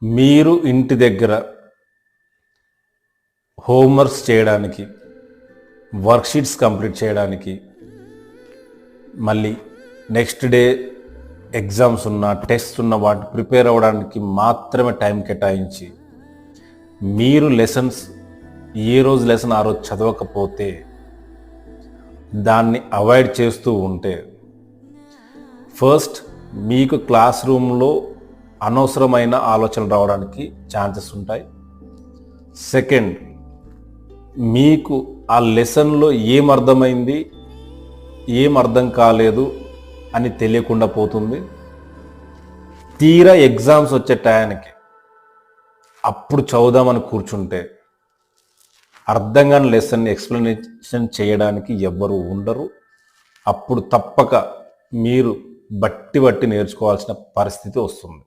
మీరు ఇంటి దగ్గర హోంవర్క్స్ చేయడానికి, వర్క్షీట్స్ కంప్లీట్ చేయడానికి, మళ్ళీ నెక్స్ట్ డే ఎగ్జామ్స్ ఉన్న, టెస్ట్ ఉన్న వాటి ప్రిపేర్ అవ్వడానికి మాత్రమే టైం కేటాయించి మీరు లెసన్స్ ఏ రోజు లెసన్ ఆ రోజు చదవకపోతే, దాన్ని అవాయిడ్ చేస్తూ ఉంటే, ఫస్ట్ మీకు క్లాస్ రూమ్లో అనవసరమైన ఆలోచనలు రావడానికి ఛాన్సెస్ ఉంటాయి. సెకండ్, మీకు ఆ లెసన్లో ఏం అర్థమైంది, ఏం అర్థం కాలేదు అని తెలియకుండా పోతుంది. తీరా ఎగ్జామ్స్ వచ్చే టయానికి అప్పుడు చదువుదామని కూర్చుంటే అర్థం కాని లెసన్ని ఎక్స్ప్లెనేషన్ చేయడానికి ఎవ్వరూ ఉండరు. అప్పుడు తప్పక మీరు బట్టి నేర్చుకోవాల్సిన పరిస్థితి వస్తుంది.